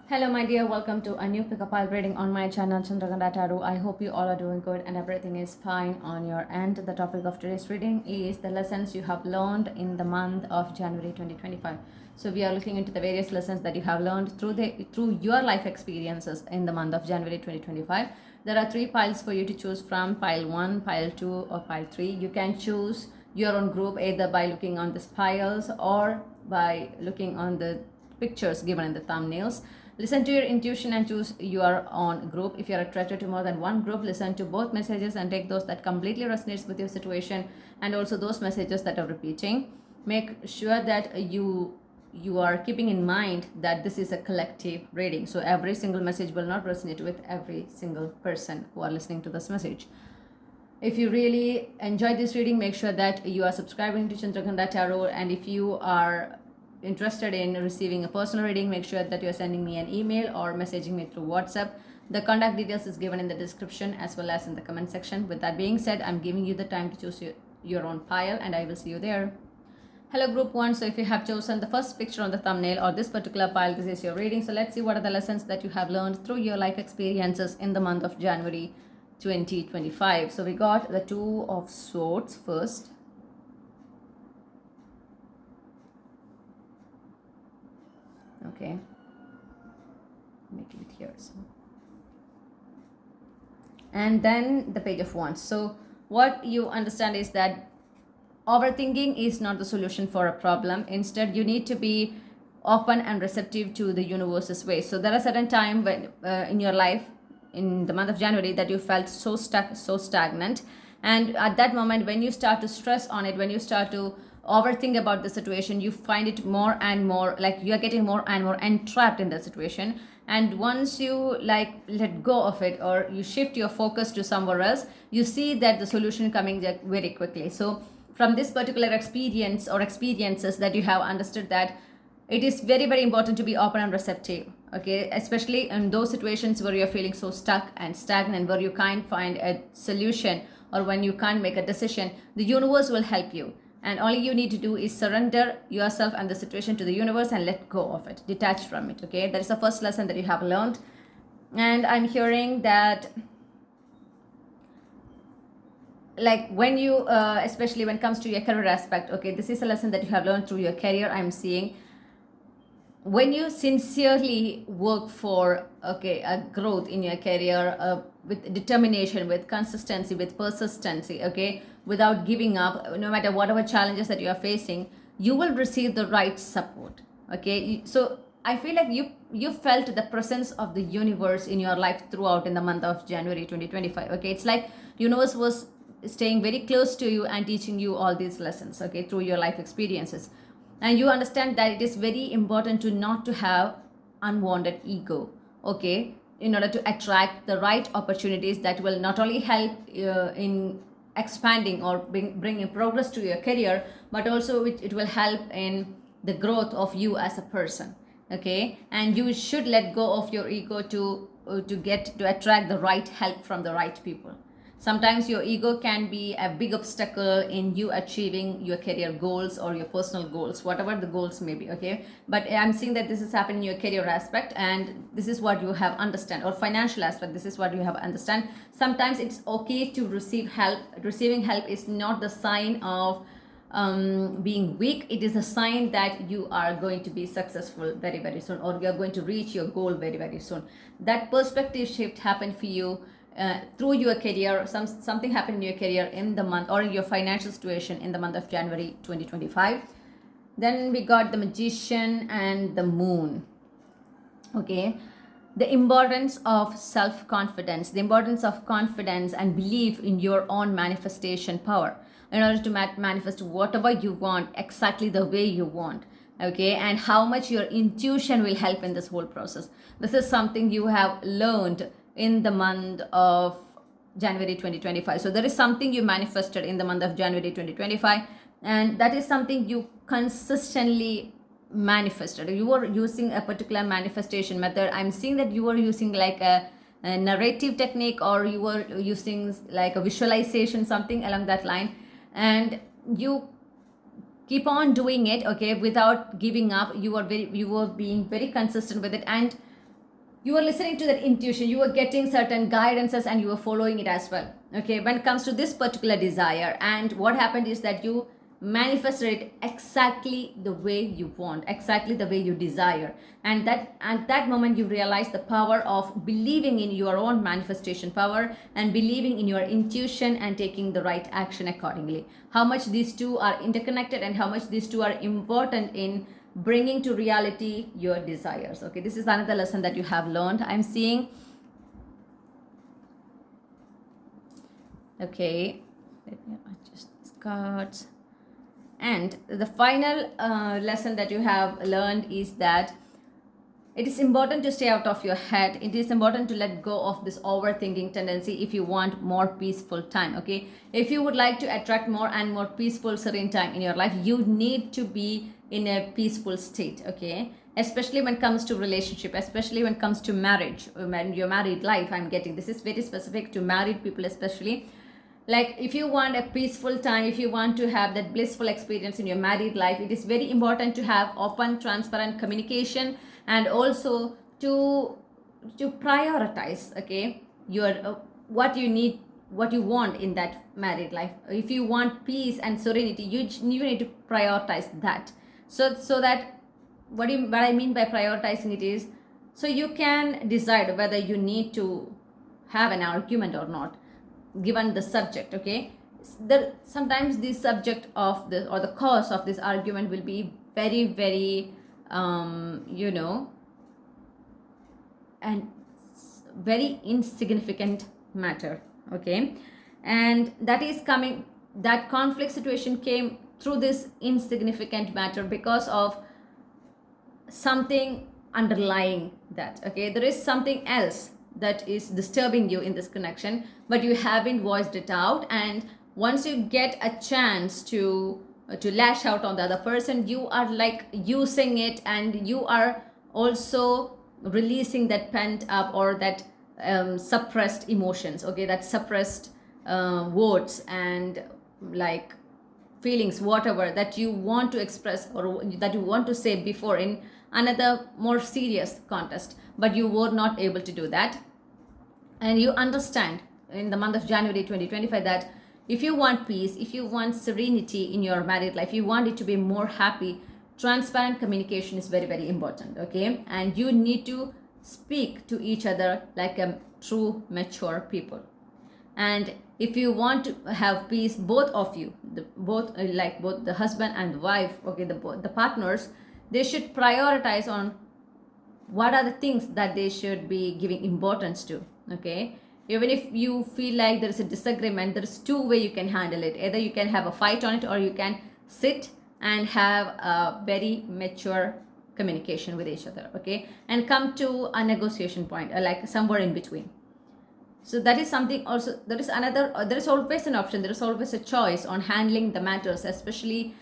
Hello, my dear. Welcome to a new pickup pile reading on my channel, Chandraghanta. I hope you all are doing good and everything is fine on your end. The topic of today's reading is the lessons you have learned in the month of January 2025. So we are looking into the various lessons that you have learned through your life experiences in the month of January 2025. There are three piles for you to choose from: pile 1, pile 2, or pile 3. You can choose your own group either by looking on these piles or by looking on the pictures given in the thumbnails. Listen to your intuition and choose your own group. If you're attracted to more than one group, listen to both messages and take those that completely resonates with your situation and also those messages that are repeating. Make sure that you are keeping in mind that this is a collective reading. So every single message will not resonate with every single person who are listening to this message. If you really enjoyed this reading, make sure that you are subscribing to Chandraghanta Tarot, and if you are interested in receiving a personal reading, make sure that you are sending me an email or messaging me through WhatsApp. The contact details is given in the description as well as in the comment section. With that being said, I'm giving you the time to choose your own pile, and I will see you there. Hello group 1. So if you have chosen the first picture on the thumbnail or this particular pile, this is your reading. So let's see what are the lessons that you have learned through your life experiences in the month of January 2025. So we got the Two of Swords first. Okay, making it here. So, and then the Page of Wands. So what you understand is that overthinking is not the solution for a problem. Instead, you need to be open and receptive to the universe's way. So there are certain time when in your life in the month of January that you felt so stuck, so stagnant, and at that moment when you start to stress on it, when you start to overthink about the situation, you find it more and more like you are getting more and more entrapped in the situation. And once you like let go of it or you shift your focus to somewhere else, you see that the solution coming very quickly. So from this particular experience or experiences that you have understood that it is very very important to be open and receptive, okay, especially in those situations where you're feeling so stuck and stagnant, where you can't find a solution or when you can't make a decision. The universe will help you, and all you need to do is surrender yourself and the situation to the universe and let go of it, detach from it. Okay, that is the first lesson that you have learned. And I'm hearing that like when you especially when it comes to your career aspect, okay, this is a lesson that you have learned through your career. I'm seeing when you sincerely work for a growth in your career, with determination, with consistency, with persistency, okay, without giving up, no matter whatever challenges that you are facing, you will receive the right support. Okay, so I feel like you felt the presence of the universe in your life throughout in the month of January 2025. Okay, it's like universe was staying very close to you and teaching you all these lessons, okay, through your life experiences. And you understand that it is very important to not to have unwanted ego, okay, in order to attract the right opportunities that will not only help in expanding or bringing progress to your career, but also it will help in the growth of you as a person. Okay, and you should let go of your ego to attract the right help from the right people. Sometimes your ego can be a big obstacle in you achieving your career goals or your personal goals, whatever the goals may be, okay? But I'm seeing that this is happening in your career aspect, and this is what you have understand, or financial aspect, this is what you have understand. Sometimes it's okay to receive help. Receiving help is not the sign of being weak. It is a sign that you are going to be successful very very soon, or you are going to reach your goal very very soon. That perspective shift happened for you through your career. Something happened in your career in the month, or your financial situation in the month of January 2025. Then we got the Magician and the Moon. Okay, the importance of self-confidence, the importance of confidence and belief in your own manifestation power in order to manifest whatever you want exactly the way you want. Okay, and how much your intuition will help in this whole process. This is something you have learned in the month of January 2025. So there is something you manifested in the month of January 2025, and that is something you consistently manifested. You were using a particular manifestation method. I'm seeing that you were using like a narrative technique, or you were using like a visualization, something along that line, and you keep on doing it, okay, without giving up. You were being very consistent with it, and you are listening to that intuition, you are getting certain guidances and you are following it as well. Okay, when it comes to this particular desire, and what happened is that you manifested it exactly the way you want, exactly the way you desire. And that at that moment you realize the power of believing in your own manifestation power and believing in your intuition and taking the right action accordingly. How much these two are interconnected and how much these two are important in bringing to reality your desires. Okay, this is another lesson that you have learned, I'm seeing. Okay, let me adjust these cards. And the final lesson that you have learned is that it is important to stay out of your head. It is important to let go of this overthinking tendency if you want more peaceful time. Okay, if you would like to attract more and more peaceful, serene time in your life, you need to be in a peaceful state. Okay, especially when it comes to relationship, especially when it comes to marriage, when your married life. I'm getting this is very specific to married people, especially. Like, if you want a peaceful time, if you want to have that blissful experience in your married life, it is very important to have open, transparent communication, and also to prioritize, okay, your what you need, what you want in that married life. If you want peace and serenity, you need to prioritize that. So that what I mean by prioritizing it is, so you can decide whether you need to have an argument or not, given the subject. Okay, sometimes the subject of this or the cause of this argument will be very, very and very insignificant matter. Okay, and that conflict situation came through this insignificant matter because of something underlying that. Okay, there is something else that is disturbing you in this connection, but you haven't voiced it out. And once you get a chance to lash out on the other person, you are like using it, and you are also releasing that pent up or that suppressed emotions. Okay, that suppressed words and like feelings, whatever that you want to express or that you want to say before in another more serious contest, but you were not able to do that. And you understand in the month of January 2025 that if you want peace, if you want serenity in your married life, you want it to be more happy, transparent communication is very, very important. Okay, and you need to speak to each other like a true mature people. And if you want to have peace, both of you, both the husband and the wife, okay, the partners, they should prioritize on what are the things that they should be giving importance to. Okay, even if you feel like there is a disagreement, there is two way you can handle it. Either you can have a fight on it, or you can sit and have a very mature communication with each other. Okay, and come to a negotiation point, like somewhere in between. So that is something. Also, there is another, there is always an option, there is always a choice on handling the matters, especially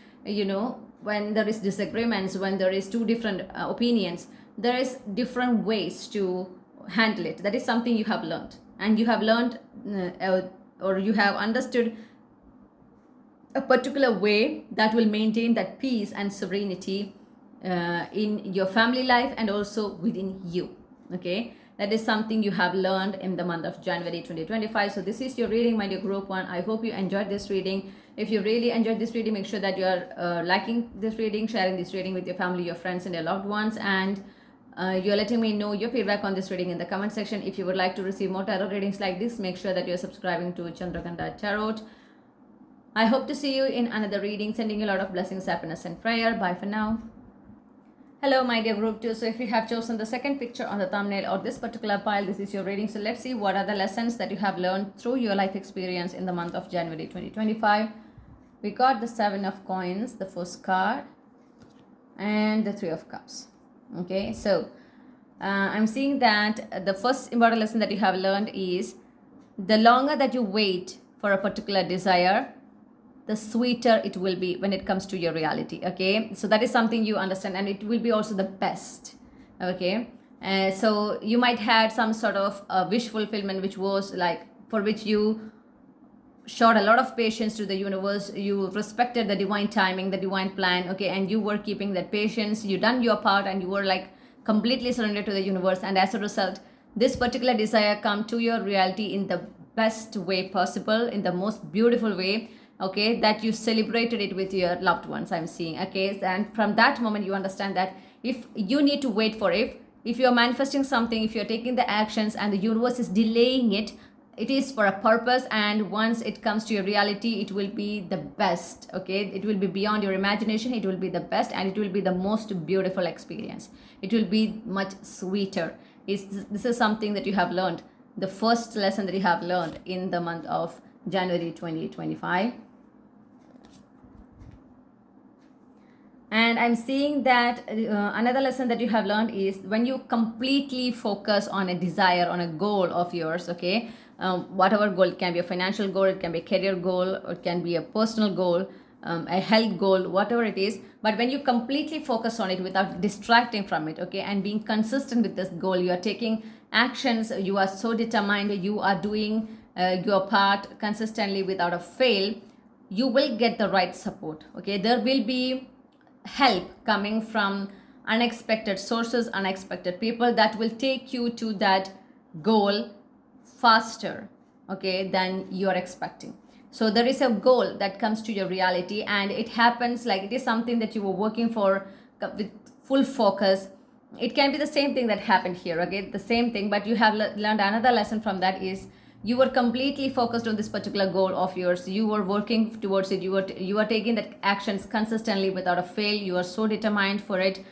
when there is disagreements, when there is two different opinions, there is different ways to handle it. That is something you have learned, and you have learned or you have understood a particular way that will maintain that peace and serenity in your family life and also within you. Okay, that is something you have learned in the month of January 2025. So this is your reading, my dear group 1. I hope you enjoyed this reading. If you really enjoyed this reading, make sure that you are liking this reading, sharing this reading with your family, your friends, and your loved ones. And you're letting me know your feedback on this reading in the comment section. If you would like to receive more tarot readings like this, make sure that you're subscribing to Chandraghanta Tarot. I hope to see you in another reading. Sending you a lot of blessings, happiness, and prayer. Bye for now. Hello, my dear group 2. So if you have chosen the second picture on the thumbnail or this particular pile, this is your reading. So let's see what are the lessons that you have learned through your life experience in the month of January 2025. We got the 7 of coins, the first card, and the 3 of cups. Okay, so I'm seeing that the first important lesson that you have learned is the longer that you wait for a particular desire, the sweeter it will be when it comes to your reality. Okay, so that is something you understand, and it will be also the best. Okay, so you might had some sort of wish fulfillment, which was like, for which you showed a lot of patience to the universe. You respected the divine timing, the divine plan. Okay, and you were keeping that patience. You done your part, and you were like completely surrender to the universe, and as a result, this particular desire come to your reality in the best way possible, in the most beautiful way, okay, that you celebrated it with your loved ones, I'm seeing. Okay, and from that moment you understand that if you need to wait for it, if you're manifesting something, if you're taking the actions and the universe is delaying it, it is for a purpose, and once it comes to your reality, it will be the best. Okay, it will be beyond your imagination, it will be the best, and it will be the most beautiful experience. It will be much sweeter. This is something that you have learned, the first lesson that you have learned in the month of January 2025. And I'm seeing that another lesson that you have learned is when you completely focus on a desire, on a goal of yours, okay, whatever goal, it can be a financial goal, it can be a career goal, or it can be a personal goal, a health goal, whatever it is. But when you completely focus on it without distracting from it, okay, and being consistent with this goal, you are taking actions, you are so determined, you are doing your part consistently without a fail, you will get the right support. Okay, there will be help coming from unexpected sources, unexpected people that will take you to that goal faster, okay, than you're expecting. So there is a goal that comes to your reality, and it happens like it is something that you were working for with full focus. It can be the same thing that happened here, okay, the same thing, but you have learned another lesson from that is you were completely focused on this particular goal of yours, you were working towards it, you were taking that actions consistently without a fail, you are so determined for it,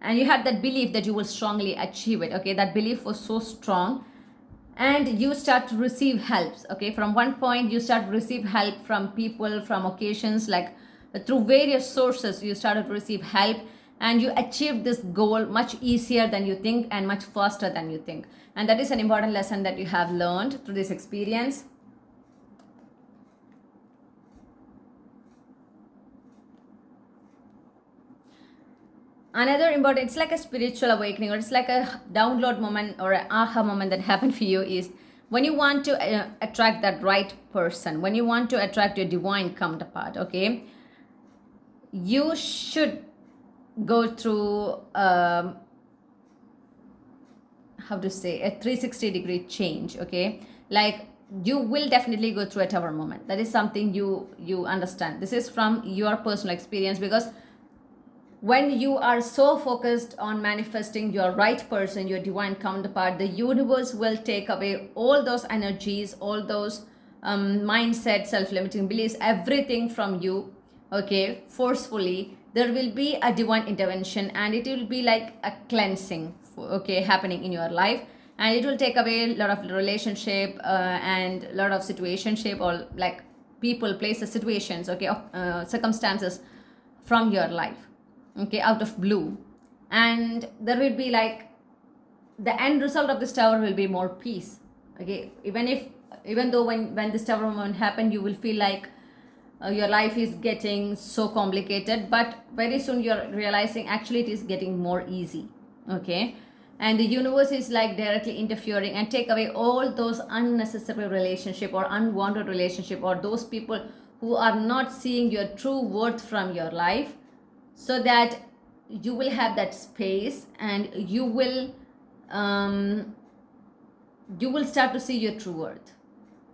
and you had that belief that you will strongly achieve it. Okay, that belief was so strong, and you start to receive helps. Okay, from one point you start to receive help from people, from occasions, like through various sources you started to receive help, and you achieved this goal much easier than you think and much faster than you think. And that is an important lesson that you have learned through this experience. Another important, it's like a spiritual awakening, or it's like a download moment or an aha moment that happened for you is when you want to attract that right person, when you want to attract your divine counterpart, okay, you should go through how to say a 360-degree change. Okay, like you will definitely go through a tower moment. That is something you understand. This is from your personal experience, because when you are so focused on manifesting your right person, your divine counterpart, the universe will take away all those energies, all those mindset, self-limiting beliefs, everything from you, okay, forcefully. There will be a divine intervention, and it will be like a cleansing, okay, happening in your life, and it will take away a lot of relationship and a lot of situationship, or like people, places, situations, okay, circumstances from your life, okay, out of blue. And there will be like the end result of this tower will be more peace. Okay, even though when this tower moment happened, you will feel like your life is getting so complicated, but very soon you're realizing actually it is getting more easy. Okay, and the universe is like directly interfering and take away all those unnecessary relationship or unwanted relationship, or those people who are not seeing your true worth from your life, so that you will have that space, and you will start to see your true worth.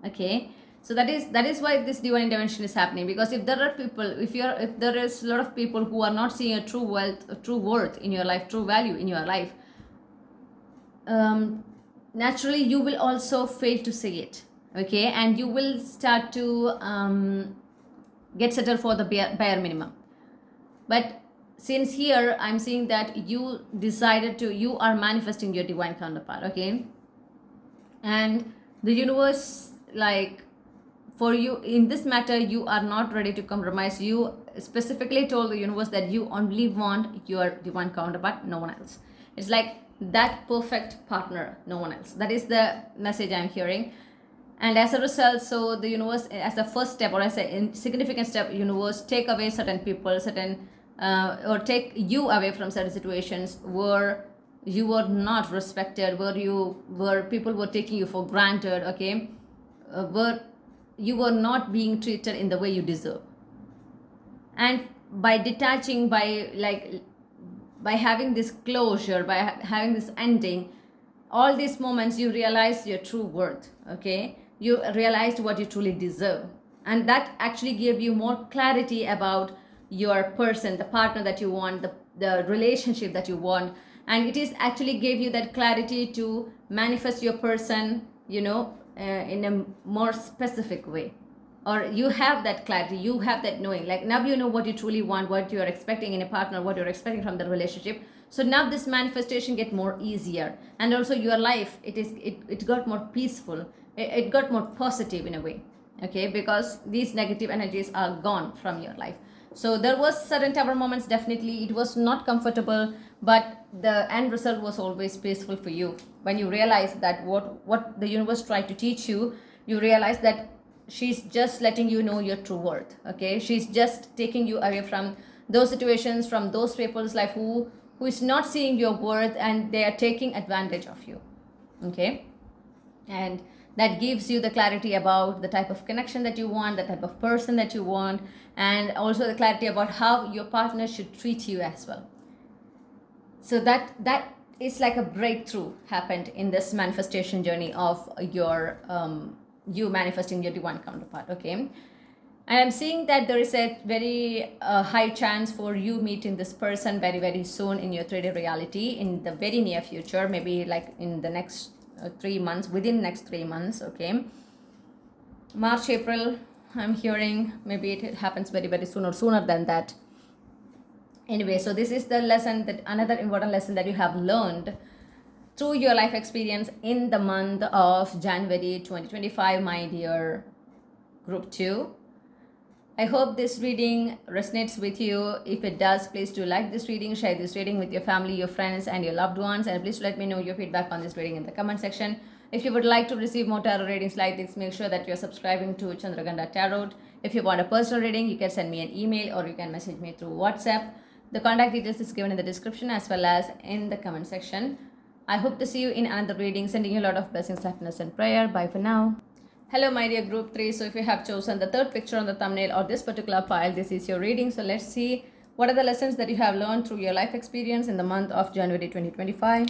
Okay, so that is why this divine intervention is happening, because if there are people, if there is a lot of people who are not seeing a true wealth, a true worth in your life, true value in your life, naturally you will also fail to see it. Okay, and you will start to get settled for the bare minimum. But since here I'm seeing that you are manifesting your divine counterpart, okay, and the universe, like, for you in this matter, you are not ready to compromise. You specifically told the universe that you only want your divine counterpart, no one else. It's like that perfect partner, no one else. That is the message I'm hearing. And as a result, so the universe, as a first step, or as a significant step, universe take away certain people, certain or take you away from certain situations where you were not respected, where people were taking you for granted, okay, where you were not being treated in the way you deserve. And by detaching, by like by having this closure, by having this ending, all these moments you realize your true worth. Okay, you realized what you truly deserve, and that actually gave you more clarity about your person, the partner that you want, the relationship that you want. And it is actually gave you that clarity to manifest your person, in a more specific way. Or you have that clarity, you have that knowing, like now you know what you truly want, what you are expecting in a partner, what you're expecting from the relationship. So now this manifestation get more easier, and also your life, it got more peaceful, it got more positive in a way. Okay, because these negative energies are gone from your life. So there was certain tower moments, definitely it was not comfortable, but the end result was always peaceful for you. When you realize that what the universe tried to teach you, you realize that she's just letting you know your true worth. Okay, she's just taking you away from those situations, from those people's life who is not seeing your worth, and they are taking advantage of you. Okay, and that gives you the clarity about the type of connection that you want, the type of person that you want, and also the clarity about how your partner should treat you as well. So that is like a breakthrough happened in this manifestation journey of your you manifesting your divine counterpart. Okay, and I'm seeing that there is a very high chance for you meeting this person very, very soon in your 3D reality, in the very near future, maybe like in the next 3 months, within next 3 months. Okay, March, April, I'm hearing maybe it happens very, very soon or sooner than that. Anyway, so this is the lesson, that another important lesson that you have learned through your life experience in the month of January 2025, my dear group 2. I hope this reading resonates with you. If it does, please do like this reading, share this reading with your family, your friends, and your loved ones, and please let me know your feedback on this reading in the comment section. If you would like to receive more tarot readings like this, make sure that you're subscribing to Chandraghanta Tarot. If you want a personal reading, you can send me an email or you can message me through WhatsApp. The contact details is given in the description as well as in the comment section. I hope to see you in another reading. Sending you a lot of blessings, happiness, and prayer. Bye for now. Hello, my dear group 3. So if you have chosen the third picture on the thumbnail or this particular file, this is your reading. So let's see what are the lessons that you have learned through your life experience in the month of January 2025.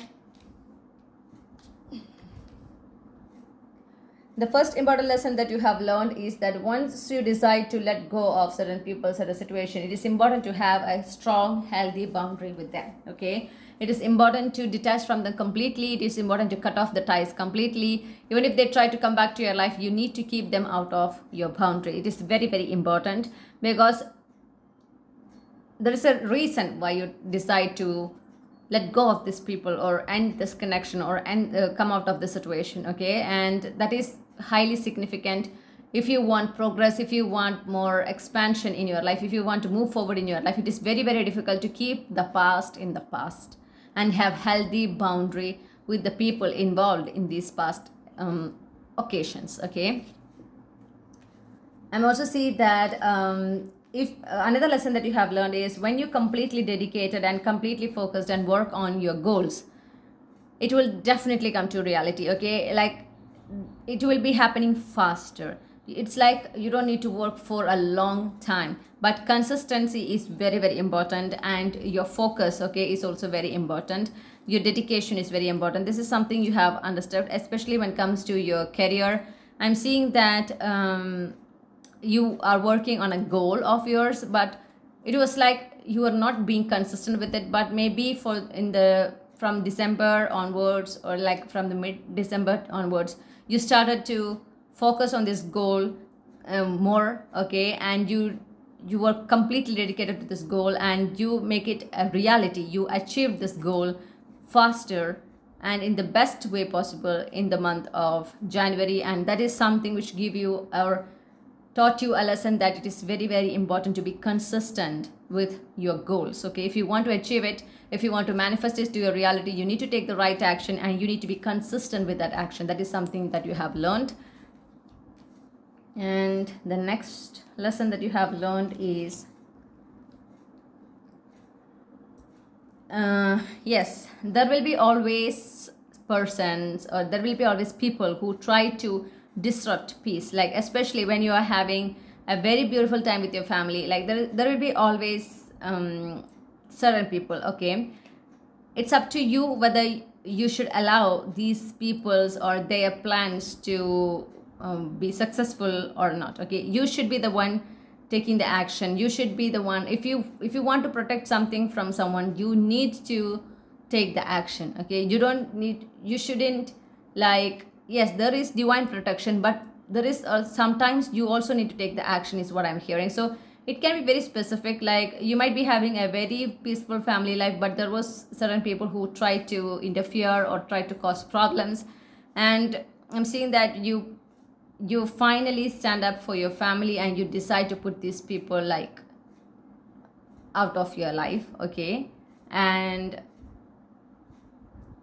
The first important lesson that you have learned is that once you decide to let go of certain people, certain situation, it is important to have a strong, healthy boundary with them. Okay, it is important to detach from them completely. It is important to cut off the ties completely. Even if they try to come back to your life, you need to keep them out of your boundary. It is very, very important, because there is a reason why you decide to let go of these people or end this connection or come out of the situation. Okay, and that is highly significant. If you want progress, if you want more expansion in your life, if you want to move forward in your life, it is very, very difficult to keep the past in the past and have healthy boundary with the people involved in these past occasions. Okay, I'm also see that if another lesson that you have learned is when you completely dedicated and completely focused and work on your goals, it will definitely come to reality. Okay, like it will be happening faster. It's like you don't need to work for a long time, but consistency is very, very important, and your focus, okay, is also very important. Your dedication is very important. This is something you have understood, especially when it comes to your career. I'm seeing that you are working on a goal of yours, but it was like you are not being consistent with it. But maybe from December onwards, or like from the mid-December onwards, you started to focus on this goal more. Okay, and you were completely dedicated to this goal, and you make it a reality. You achieved this goal faster and in the best way possible in the month of January, and that is something which give you or taught you a lesson that it is very, very important to be consistent with your goals. Okay, if you want to achieve it, if you want to manifest it to your reality, you need to take the right action, and you need to be consistent with that action. That is something that you have learned. And the next lesson that you have learned is yes, there will be always persons, or there will be always people who try to disrupt peace, like especially when you are having a very beautiful time with your family. Like there will be always certain people. Okay, it's up to you whether you should allow these people's or their plans to be successful or not. Okay, you should be the one taking the action. You should be the one, if you want to protect something from someone, you need to take the action. Okay, you shouldn't, like, yes, there is divine protection, but there is sometimes you also need to take the action, is what I'm hearing. So it can be very specific, like you might be having a very peaceful family life, but there was certain people who tried to interfere or tried to cause problems. And I'm seeing that you finally stand up for your family and you decide to put these people like out of your life. Okay, and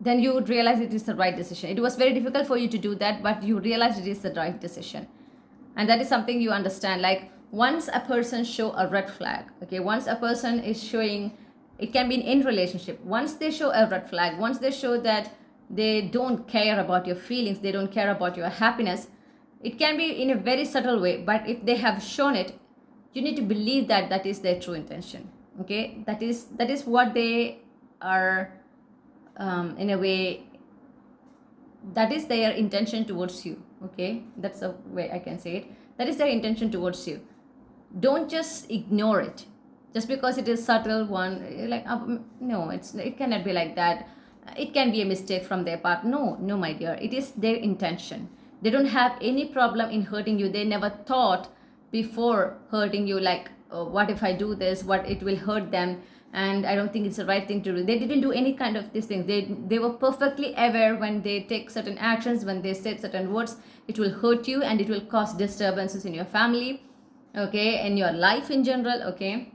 then you would realize it is the right decision. It was very difficult for you to do that, but you realize it is the right decision. And that is something you understand. Like once a person show a red flag, okay, once a person is showing, it can be in relationship, once they show a red flag, once they show that they don't care about your feelings, they don't care about your happiness, it can be in a very subtle way, but if they have shown it, you need to believe that that is their true intention. Okay, that is what they are, in a way, that is their intention towards you. Okay, that's the way I can say it. That is their intention towards you. Don't just ignore it just because it is subtle one. Like no, it cannot be like that. It can be a mistake from their part. No, no, my dear, it is their intention. They don't have any problem in hurting you. They never thought before hurting you, like, what if I do this, what it will hurt them, and I don't think it's the right thing to do. They didn't do any kind of these things. They were perfectly aware when they take certain actions, when they said certain words, it will hurt you and it will cause disturbances in your family, okay, in your life in general. Okay,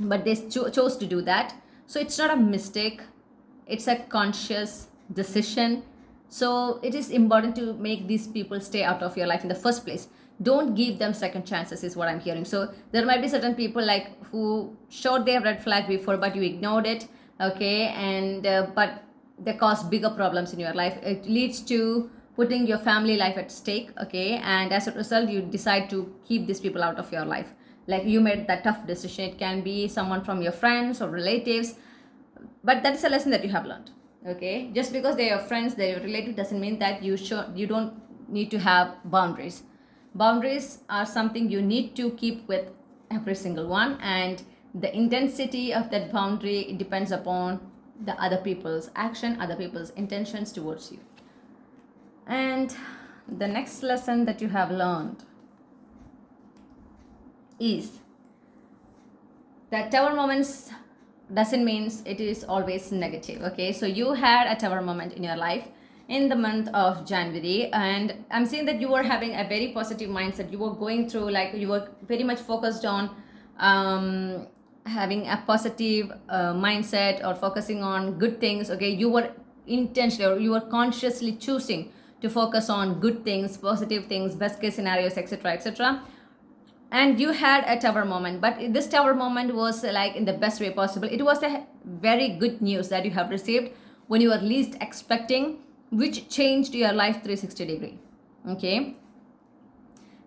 but they chose to do that. So it's not a mistake, it's a conscious decision. So it is important to make these people stay out of your life in the first place. Don't give them second chances, is what I'm hearing. So there might be certain people like who showed their red flag before, but you ignored it. Okay, and but they cause bigger problems in your life. It leads to putting your family life at stake. Okay, and as a result you decide to keep these people out of your life. Like you made that tough decision. It can be someone from your friends or relatives, but that is a lesson that you have learned. Okay, just because they are friends, they are related, doesn't mean that you don't need to have boundaries. Boundaries are something you need to keep with every single one, and the intensity of that boundary depends upon the other people's action, other people's intentions towards you. And the next lesson that you have learned is that tower moments doesn't mean it is always negative. Okay, so you had a tower moment in your life in the month of January, and I'm seeing that you were having a very positive mindset. You were going through, like, you were very much focused on having a positive mindset or focusing on good things. Okay, you were intentionally, or you were consciously choosing to focus on good things, positive things, best case scenarios, etc., etc. And you had a tower moment, but this tower moment was like in the best way possible. It was a very good news that you have received when you were least expecting, which changed your life 360-degree. Okay,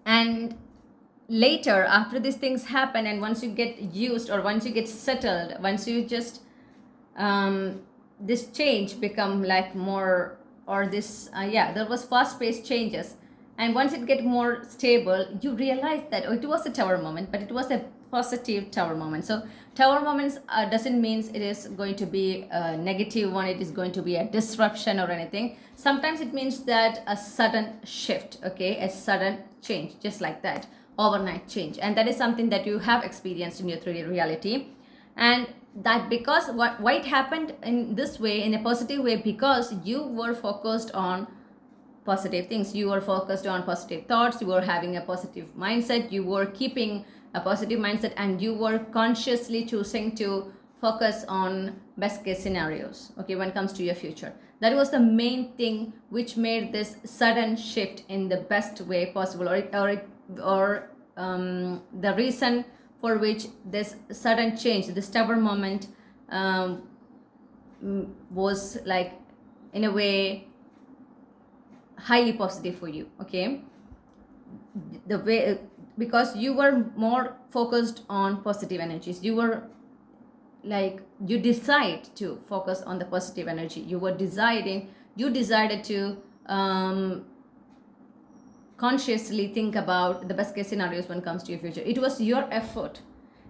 and later, after these things happen, and once you get used, or once you get settled, once you just this change become like more, or this there was fast-paced changes, and once it get more stable, you realize that, oh, it was a tower moment, but it was a positive tower moment. So tower moments doesn't mean it is going to be a negative one, it is going to be a disruption or anything. Sometimes it means that a sudden shift, okay, a sudden change, just like that, overnight change. And that is something that you have experienced in your 3D reality. And that, because why it happened in this way, in a positive way, because you were focused on positive things, you were focused on positive thoughts, you were having a positive mindset, you were keeping a positive mindset, and you were consciously choosing to focus on best case scenarios, okay, when it comes to your future. That was the main thing which made this sudden shift in the best way possible, or the reason for which this sudden change, this tower moment, was like, in a way, highly positive for you. Okay, the way, because you were more focused on positive energies, you were like you decide to focus on the positive energy. You decided to consciously think about the best case scenarios when it comes to your future. It was your effort,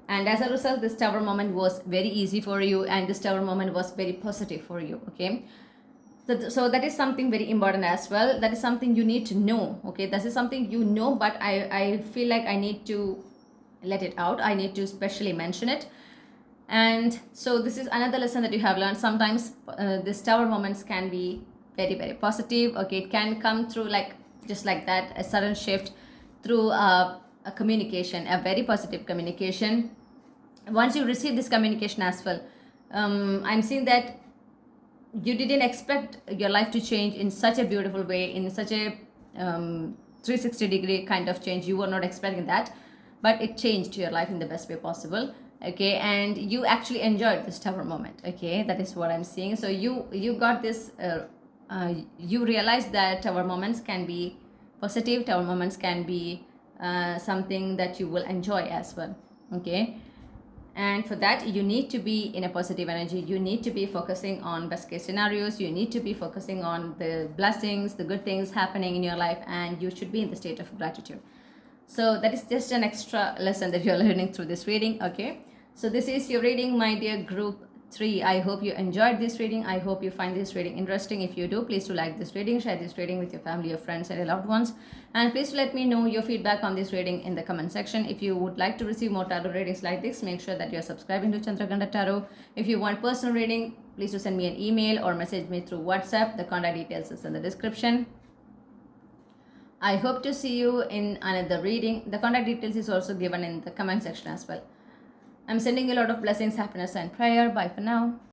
and as a result, this tower moment was very easy for you, and this tower moment was very positive for you. Okay, so that is something very important as well. That is something you need to know. Okay, this is something you know, but I feel like I need to let it out. I need to specially mention it. And so this is another lesson that you have learned. Sometimes these tower moments can be very, very positive. Okay, it can come through like just like that, a sudden shift through a communication, a very positive communication. Once you receive this communication as well, I'm seeing that you didn't expect your life to change in such a beautiful way, in such a 360-degree kind of change. You were not expecting that, but it changed your life in the best way possible. Okay, and you actually enjoyed this tower moment. Okay, that is what I'm seeing. So you got this you realized that tower moments can be positive. Tower moments can be something that you will enjoy as well. Okay, and for that you need to be in a positive energy. You need to be focusing on best case scenarios. You need to be focusing on the blessings, the good things happening in your life, and you should be in the state of gratitude. So that is just an extra lesson that you're learning through this reading. Okay, so this is your reading, my dear group 3. I hope you enjoyed this reading. I hope you find this reading interesting. If you do, please do like this reading, share this reading with your family, your friends, and your loved ones. And please let me know your feedback on this reading in the comment section. If you would like to receive more tarot readings like this, make sure that you're subscribing to Chandraghanta Tarot. If you want personal reading, please do send me an email or message me through WhatsApp. The contact details is in the description. I hope to see you in another reading. The contact details is also given in the comment section as well. I'm sending you a lot of blessings, happiness, and prayer. Bye for now.